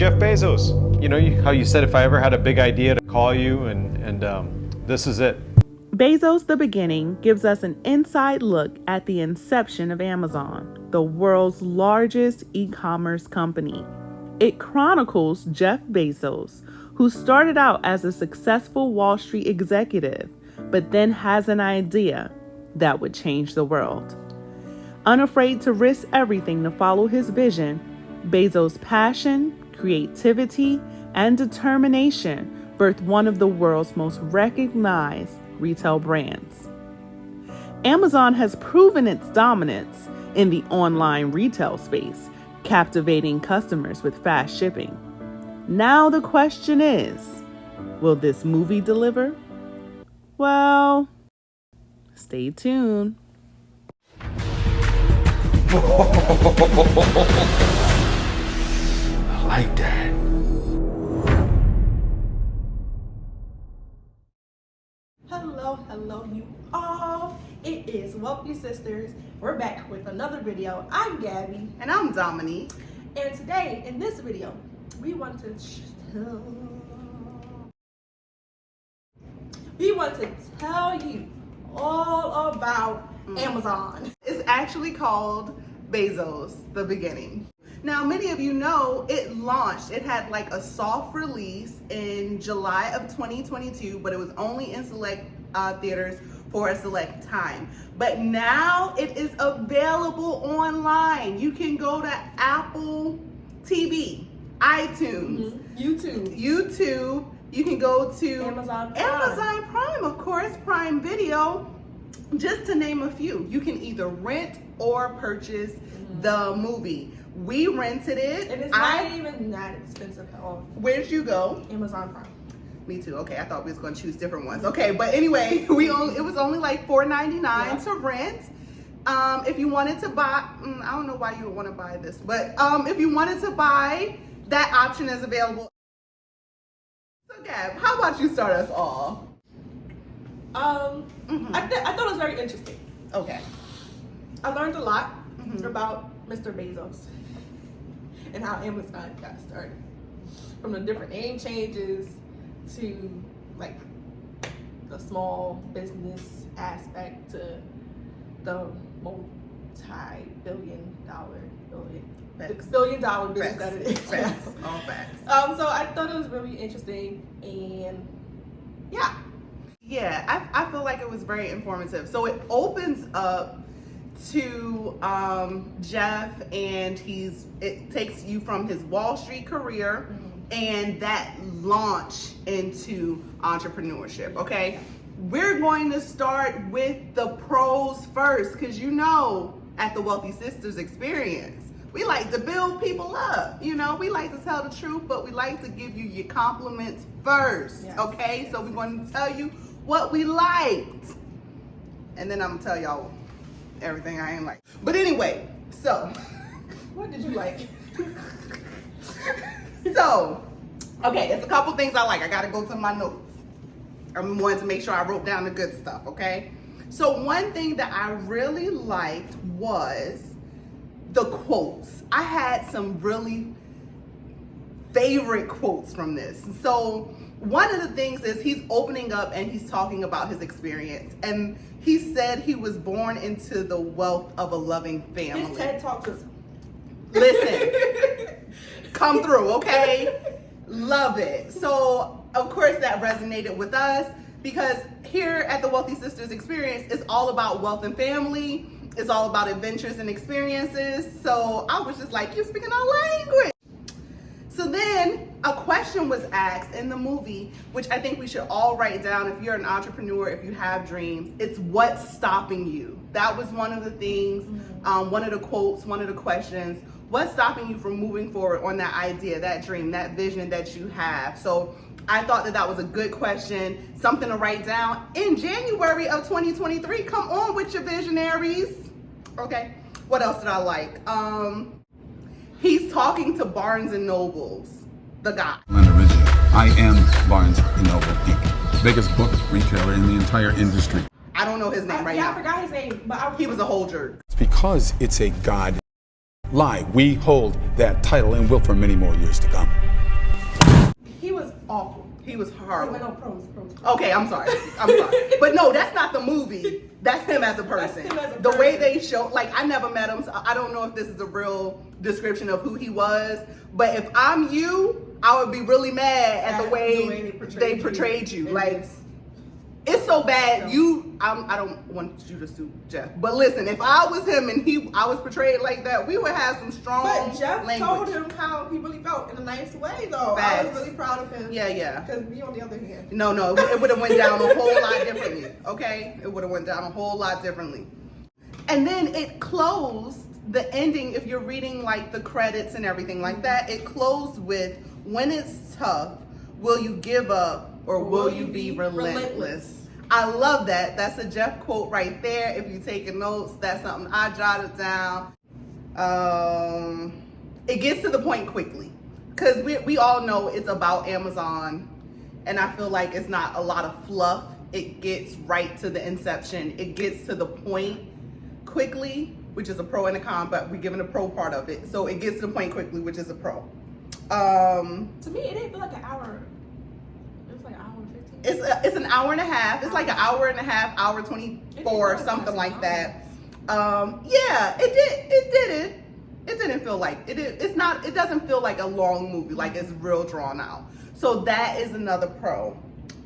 Jeff Bezos. You know how you said if I ever had a big idea to call you, and this is it. Bezos the Beginning gives us an inside look at the inception of Amazon, the world's largest e-commerce company. It chronicles Jeff Bezos, who started out as a successful Wall Street executive, but then has an idea that would change the world. Unafraid to risk everything to follow his vision, Bezos' passion, creativity, and determination birthed one of the world's most recognized retail brands. Amazon has proven its dominance in the online retail space, captivating customers with fast shipping. Now the question is, will this movie deliver? Well, stay tuned. I like that. Hello, you all. It is Wealthy Sisters. We're back with another video. I'm Gabby. And I'm Dominique. And today, in this video, we want to tell you all about Amazon. It's actually called Bezos the Beginning. Now, many of you know it launched. It had like a soft release in July of 2022, but it was only in select theaters for a select time. But now it is available online. You can go to Apple TV, iTunes, YouTube. You can go to Amazon Prime, of course, Prime Video, just to name a few. You can either rent or purchase the movie. We rented it. And it's not even that expensive at all. Where'd you go? Amazon Prime. Me too. Okay, I thought we was gonna choose different ones. Okay, but anyway, it was only like $4.99 to rent. If you wanted to buy, I don't know why you would want to buy this, but if you wanted to buy, that option is available. So Gab, how about you start us off? I thought it was very interesting. Okay. I learned a lot about Mr. Bezos and how Amazon got started. From the different name changes to like the small business aspect to the multi-billion dollar business that it is. Facts. All facts. So I thought it was really interesting, and yeah, I feel like it was very informative. So it opens up to Jeff, and it takes you from his Wall Street career and that launch into entrepreneurship. Okay, we're going to start with the pros first, because at the Wealthy Sisters Experience, we like to build people up. We like to tell the truth, but we like to give you your compliments first. Yes. Okay, so we're going to tell you what we liked, and then I'm gonna tell y'all everything I ain't like. But anyway, so what did you like? So, okay, there's a couple things I like. I gotta go to my notes. I wanted to make sure I wrote down the good stuff, okay? So one thing that I really liked was the quotes. I had some really favorite quotes from this. So one of the things is he's opening up and he's talking about his experience. And he said he was born into the wealth of a loving family. His TED Talk is... Listen, come through, okay? Love it. So, of course, that resonated with us, because here at the Wealthy Sisters Experience, it's all about wealth and family. It's all about adventures and experiences. So I was just like, you're speaking our language. So then a question was asked in the movie, which I think we should all write down if you're an entrepreneur, if you have dreams. It's what's stopping you. That was one of the things, one of the quotes, one of the questions. What's stopping you from moving forward on that idea, that dream, that vision that you have? So I thought that was a good question, something to write down in January of 2023. Come on with your visionaries. Okay, what else did I like? He's talking to Barnes and Nobles, the guy. I am Barnes and Noble Inc., biggest book retailer in the entire industry. I don't know his name right now. I forgot his name, but he was a whole jerk. It's because it's a God lie. We hold that title and will for many more years to come. He was Wait, horrible. no, pros. Okay, I'm sorry. But no, that's not the movie. That's him as a person. That's him as a The way person. they show, like, I never met him, so I don't know if this is a real description of who he was. But if I'm you, I would be really mad at the way they portrayed you. Like, it's so bad. I don't want you to sue Jeff, but listen, if I was him and I was portrayed like that, we would have some strong But Jeff language. told him how he really felt in a nice way, though. I Facts. was really proud of him. Yeah. Because me, on the other hand, No, it would have went down a whole lot differently. Okay, it would have went down a whole lot differently. And then it closed. The ending, if you're reading like the credits and everything like that, it closed with, "When it's tough, will you give up or will you be relentless?" I love that. That's a Jeff quote right there. If you're taking notes, that's something I jotted down. It gets to the point quickly, because we all know it's about Amazon, and I feel like it's not a lot of fluff. It gets right to the inception. It gets to the point quickly, which is a pro and a con, but we're giving a pro part of it. So it gets to the point quickly, which is a pro. to me, it didn't feel like an hour. It was like an hour and 15. It's an hour and a half. It's like an hour and a half, hour 24, something like that. Yeah, it didn't. It didn't feel like it. It doesn't feel like a long movie. Like it's real drawn out. So that is another pro.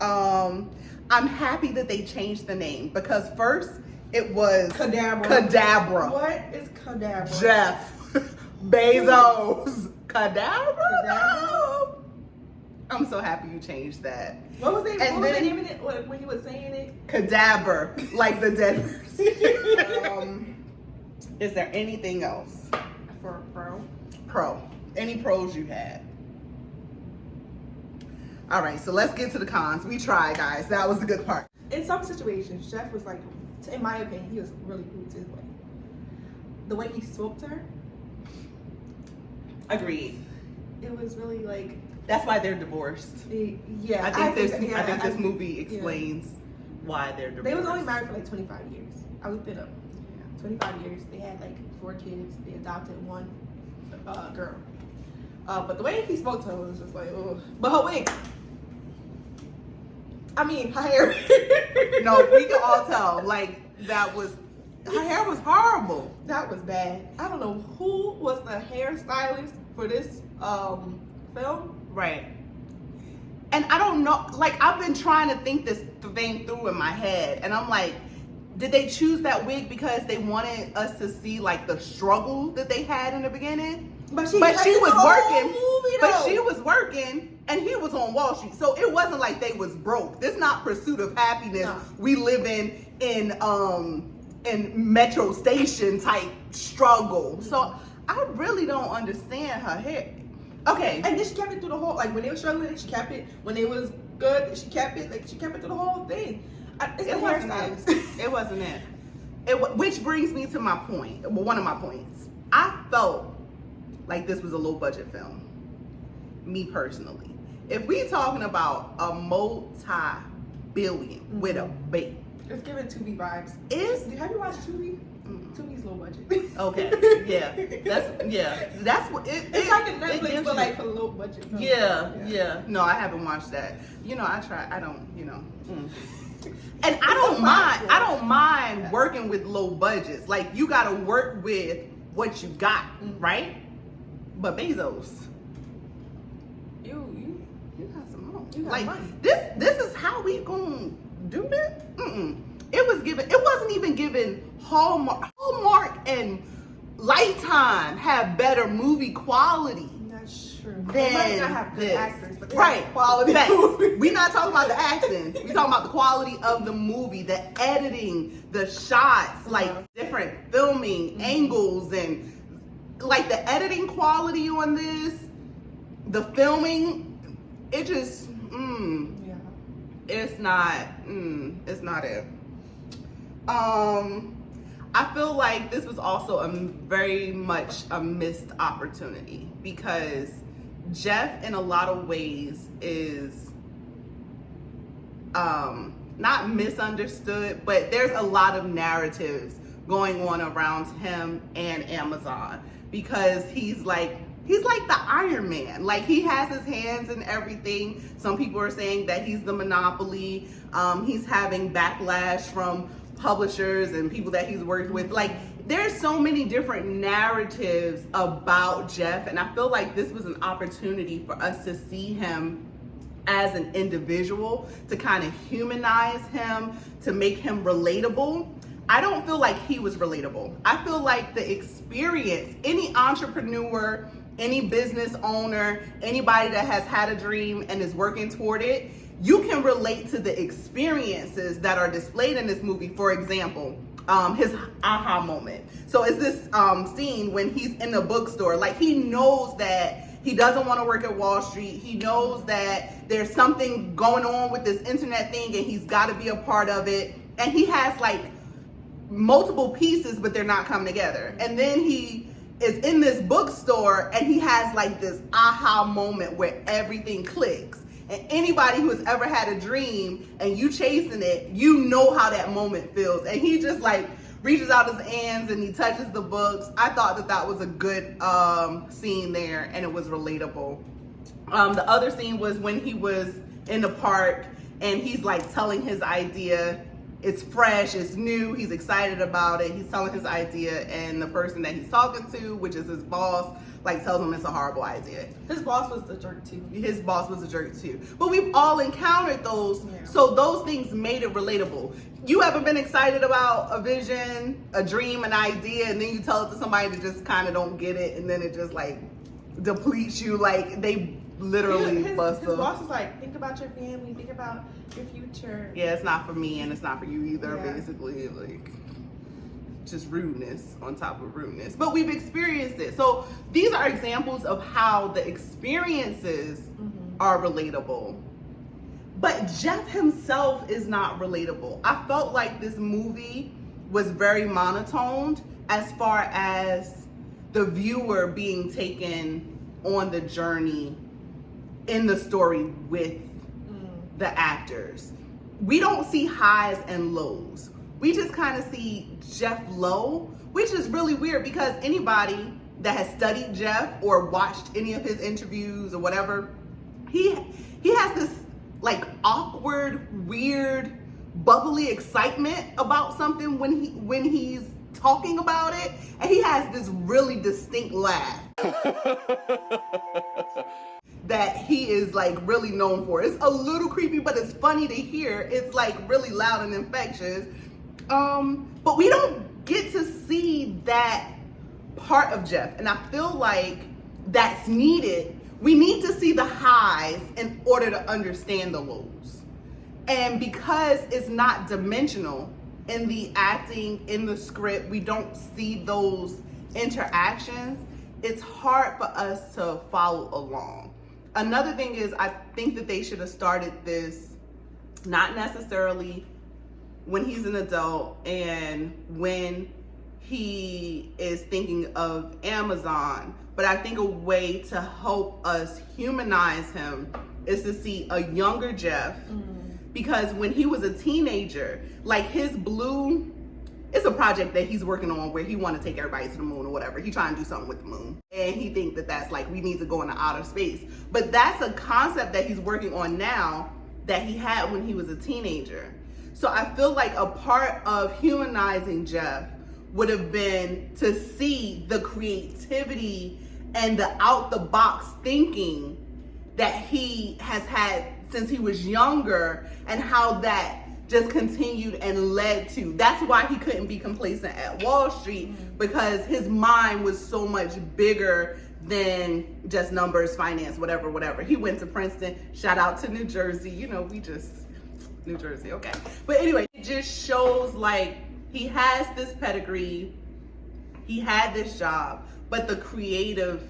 I'm happy that they changed the name, because first it was Cadabra. What is Cadabra? Jeff Bezos. Cadabra. I'm so happy you changed that. What was the And name then- of it when he was saying it? Cadaver, like the dead person. Is there anything else? For a pro. Pro. Any pros you had? All right, so let's get to the cons. We tried, guys. That was the good part. In some situations, Jeff was like, in my opinion, he was really rude to his wife. The way he spoke to her, Agreed. it was really like, That's why they're divorced. yeah. I think this movie yeah. explains why they're divorced. They was only married for like 25 years. I looked it up. 25 years. They had like 4 kids. They adopted 1 girl. But the way he spoke to her was just like, oh. But her wig. I mean, her hair. No, we can all tell. Like, her hair was horrible. That was bad. I don't know who was the hairstylist for this film. Right. And I don't know, like, I've been trying to think this thing through in my head, and I'm like, did they choose that wig because they wanted us to see like the struggle that they had in the beginning? But she was working. Movie, But she was working, and he was on Wall Street, so it wasn't like they was broke. This not Pursuit of Happiness. No. We live in Metro Station type struggle. So I really don't understand her hair. Okay. And then she kept it through the whole, like when they were struggling, she kept it. When it was good, she kept it. Like she kept it through the whole thing. It's the wasn't hairstylist. it. It wasn't it. Which brings me to my point. Well, one of my points. I felt like this was a low budget film. Me personally. If we talking about a multi-billion with a B, It's giving Tubi vibes. Have you watched Tubi? Tubi's low budget. Okay. That's what it. It's like a it Netflix, gives but you- like for low budget. films. Yeah. No, I haven't watched that. I try. I don't. And I don't mind working with low budgets. Like, you got to work with what you got, right? But Bezos, You got some more. You got Like, money. this is how we gonna do this? It wasn't even given Hallmark and Lifetime have better movie quality That's true. than They might not have good this. actors, but they Right. have quality Facts. movies. We're not talking about the acting. We're talking about the quality of the movie, the editing, the shots, like different filming angles, and like the editing quality on this, the filming, it just, Yeah. it's not it. I feel like this was also very much a missed opportunity, because Jeff in a lot of ways is not misunderstood, but there's a lot of narratives going on around him and Amazon, because he's like he's like the Iron Man. Like, he has his hands in everything. Some people are saying that he's the monopoly. He's having backlash from publishers and people that he's worked with. Like, there's so many different narratives about Jeff, and I feel like this was an opportunity for us to see him as an individual, to kind of humanize him, to make him relatable. I don't feel like he was relatable. I feel like the experience, any entrepreneur, any business owner, anybody that has had a dream and is working toward it, you can relate to the experiences that are displayed in this movie. For example, his aha moment. So it's this scene when he's in the bookstore. Like, he knows that he doesn't want to work at Wall Street. He knows that there's something going on with this internet thing and he's got to be a part of it. And he has like multiple pieces, but they're not coming together. And then he is in this bookstore and he has like this aha moment where everything clicks. And anybody who has ever had a dream and you chasing it, you know how that moment feels. And he just like reaches out his hands and he touches the books. I thought that that was a good scene there, and it was relatable. The other scene was when he was in the park and he's like telling his idea. It's fresh, it's new, he's excited about it. He's telling his idea, and the person that he's talking to, which is his boss, like tells him it's a horrible idea. His boss was a jerk too. His boss was a jerk too. But we've all encountered those, so those things made it relatable. You ever been excited about a vision, a dream, an idea, and then you tell it to somebody that just kind of don't get it, and then it just like depletes you, like they literally bust his boss is like, think about your family, think about your future. Yeah, it's not for me and it's not for you either, Yeah. basically. Like, just rudeness on top of rudeness. But we've experienced it. So these are examples of how the experiences are relatable. But Jeff himself is not relatable. I felt like this movie was very monotoned as far as the viewer being taken on the journey in the story with the actors. We don't see highs and lows. We just kind of see Jeff low, which is really weird because anybody that has studied Jeff or watched any of his interviews or whatever, he has this like awkward, weird, bubbly excitement about something when he's talking about it, and he has this really distinct laugh that he is like really known for. It's a little creepy, but it's funny to hear. It's like really loud and infectious. But we don't get to see that part of Jeff, and I feel like that's needed. We need to see the highs in order to understand the lows. And because it's not dimensional in the acting, in the script, we don't see those interactions, it's hard for us to follow along. Another thing is, I think that they should have started this not necessarily when he's an adult and when he is thinking of Amazon, but I think a way to help us humanize him is to see a younger Jeff, because when he was a teenager, like his Blue, it's a project that he's working on where he want to take everybody to the moon or whatever. He trying to do something with the moon. And he think that that's like, we need to go into outer space. But that's a concept that he's working on now that he had when he was a teenager. So I feel like a part of humanizing Jeff would have been to see the creativity and the out the box thinking that he has had since he was younger, and how that just continued and led to. That's why he couldn't be complacent at Wall Street, because his mind was so much bigger than just numbers, finance, whatever. He went to Princeton. Shout out to New Jersey. You know, New Jersey, okay. But anyway, it just shows like he has this pedigree, he had this job, but the creative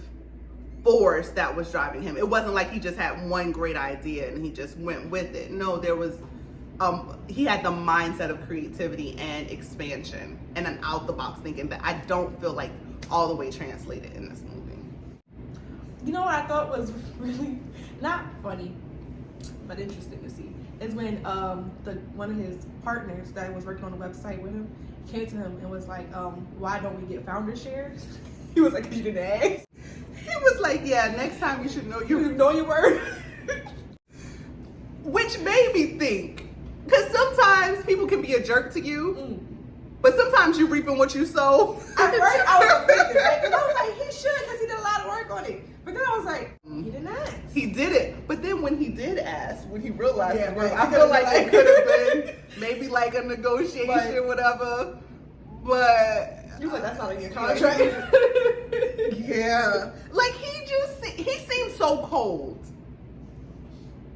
force that was driving him, it wasn't like he just had one great idea and he just went with it. No, there was, he had the mindset of creativity and expansion and an out the box thinking that I don't feel like all the way translated in this movie. You know what I thought was really not funny, but interesting to see is when one of his partners that was working on the website with him came to him and was like, why don't we get founder shares? He was like, 'cause you didn't ask. He was like, yeah, next time you should know You know your word. Which made me think, because sometimes people can be a jerk to you, but sometimes you reaping what you sow. At first, I was offended, right? Because I was like, he should, because he did a lot of work on it. But then I was like, he didn't ask. He did it, but then when he did ask, when he realized, Yeah, right. I feel like it could have been maybe like a negotiation, Right. whatever. But You was like, that's not in your contract. yeah, like he seems so cold.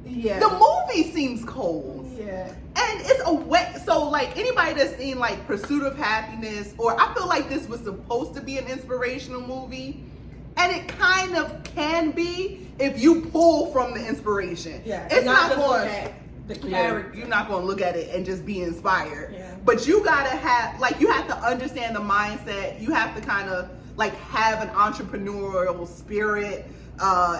Yeah. The movie seems cold. Yeah. And it's a wet, so like anybody that's seen like Pursuit of Happiness, or I feel like this was supposed to be an inspirational movie, and it kind of can be if you pull from the inspiration. Yeah. It's not just going, look at the character. you're not going to look at it and just be inspired. Yeah. But you gotta have, like, you have to understand the mindset. You have to kind of like have an entrepreneurial spirit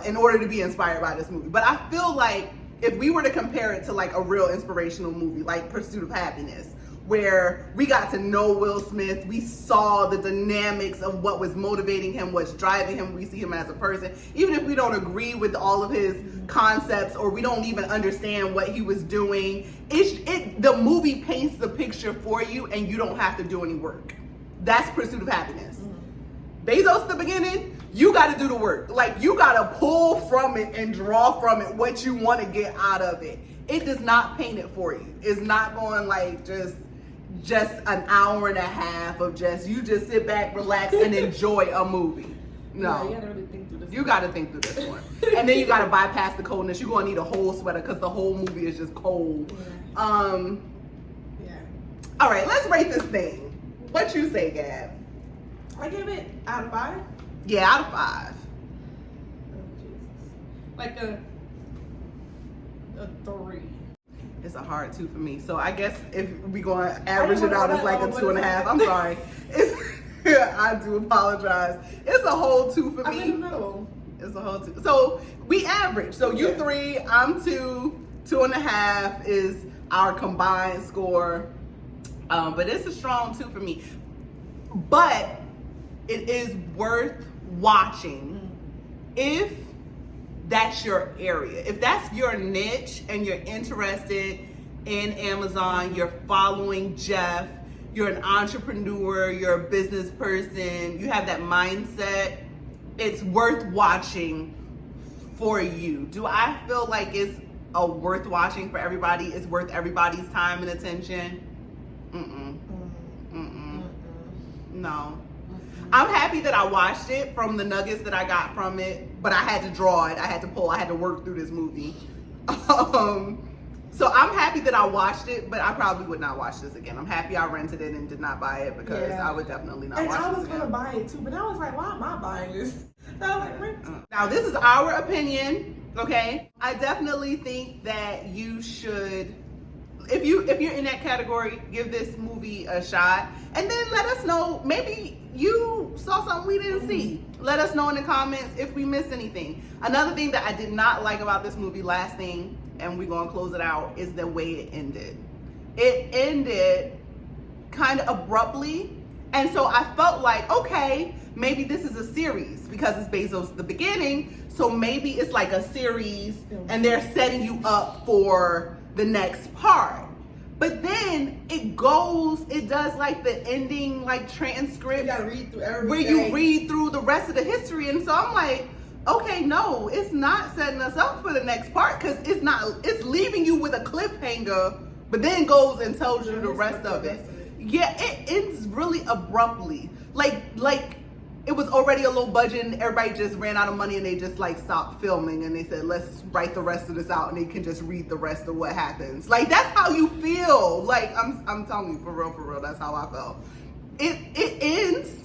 in order to be inspired by this movie. But I feel like if we were to compare it to like a real inspirational movie, like Pursuit of Happiness, where we got to know Will Smith, we saw the dynamics of what was motivating him, what's driving him, we see him as a person, even if we don't agree with all of his concepts or we don't even understand what he was doing, the movie paints the picture for you and you don't have to do any work. That's Pursuit of Happiness. Bezos at the beginning, you got to do the work. Like, you got to pull from it and draw from it what you want to get out of it. It does not paint it for you. It's not going like just an hour and a half of you just sit back, relax, and enjoy a movie. No. Yeah, you gotta really think through this. You got to think through this one. And then you got to bypass the coldness. You're going to need a whole sweater because the whole movie is just cold. Yeah. All right, let's rate this thing. What you say, Gab? I give it out of 5. Yeah, out of 5. Oh, Jesus. Like a 3. It's a hard 2 for me. So I guess if we going to average it out, it's like a 2.5. I'm sorry. I do apologize. It's a whole 2 for I'm in the me. middle. It's a whole 2. So we average. So you 3, I'm 2. 2.5 is our combined score. But it's a strong 2 for me. But it is worth watching if that's your area. If that's your niche and you're interested in Amazon, you're following Jeff, you're an entrepreneur, you're a business person, you have that mindset, it's worth watching for you. Do I feel like it's worth watching for everybody? It's worth everybody's time and attention? No. I'm happy that I watched it from the nuggets that I got from it, but I had to draw it. I had to pull. I had to work through this movie. So I'm happy that I watched it, but I probably would not watch this again. I'm happy I rented it and did not buy it because I would definitely not watch it again. And I was going to buy it too, but I was like, why am I buying this? So I was like, rent. Now, this is our opinion, okay? I definitely think that you should, if you're in that category, give this movie a shot. And then let us know, maybe you saw something we didn't see. Let us know in the comments if we missed anything. Another thing that I did not like about this movie, last thing, and we're gonna close it out, is the way it ended. It ended kind of abruptly. And so I felt like, okay, maybe this is a series because it's Bezos the beginning. So maybe it's like a series and they're setting you up for the next part. But then it does like the ending, like transcript. You gotta read through everything. Where you read through the rest of the history. And so I'm like, okay, no, it's not setting us up for the next part because it's leaving you with a cliffhanger, but then goes and tells you the rest of it. Yeah, it ends really abruptly. Like it was already a low budget and everybody just ran out of money and they just like stopped filming and they said, let's write the rest of this out and they can just read the rest of what happens. Like, that's how you feel. Like, I'm telling you, for real, that's how I felt. It ends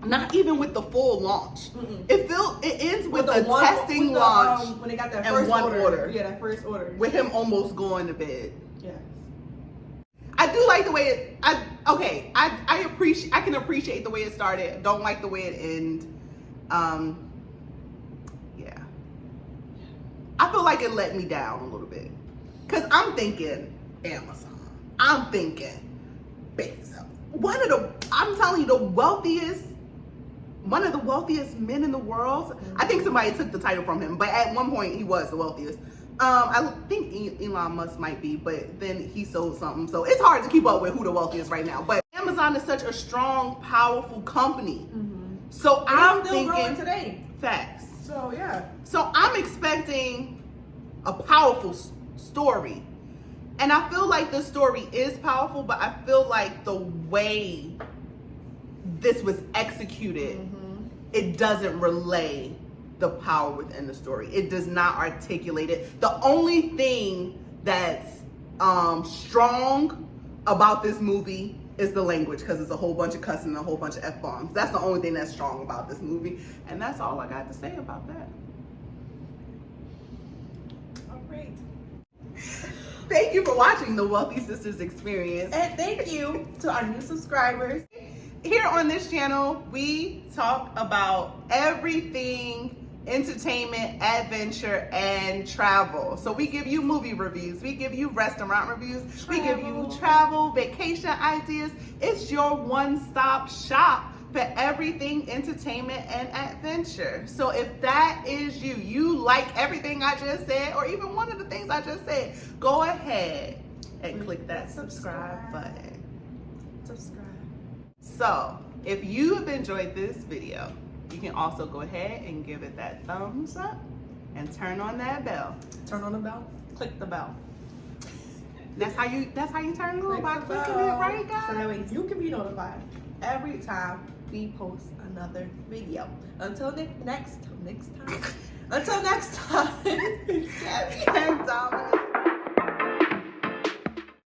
not even with the full launch. It ends with the testing launch when they got that and first one order. order. Yeah, that first order. With him almost going to bed. Yeah. I do like the way I can appreciate the way it started. Don't like the way it ended. Yeah. I feel like it let me down a little bit. Cause I'm thinking Amazon. I'm thinking Bezos. I'm telling you, the wealthiest one of the wealthiest men in the world. I think somebody took the title from him, but at one point he was the wealthiest. I think Elon Musk might be, but then he sold something. So it's hard to keep up with who the wealthiest right now. But Amazon is such a strong, powerful company. So I'm still growing thinking today. facts. So yeah. So I'm expecting a powerful story. And I feel like the story is powerful, but I feel like the way this was executed, it doesn't relay the power within the story. It does not articulate it. The only thing that's strong about this movie is the language, because it's a whole bunch of cussing and a whole bunch of F-bombs. That's the only thing that's strong about this movie. And that's all I got to say about that. All right. Thank you for watching the Wealthy Sisters Experience. And thank you to our new subscribers. Here on this channel, we talk about everything entertainment, adventure, and travel. So we give you movie reviews, we give you restaurant reviews, we give you travel, vacation ideas. It's your one-stop shop for everything entertainment and adventure. So if that is you, you like everything I just said, or even one of the things I just said, go ahead and click that subscribe button. Subscribe. So if you have enjoyed this video, you can also go ahead and give it that thumbs up and turn on that bell. Turn on the bell. Click the bell. That's how you turn it on, by the clicking it, bell. right, guys? So that way you can be notified every time we post another video. Until next time. Until next time. Gabby and Dominic.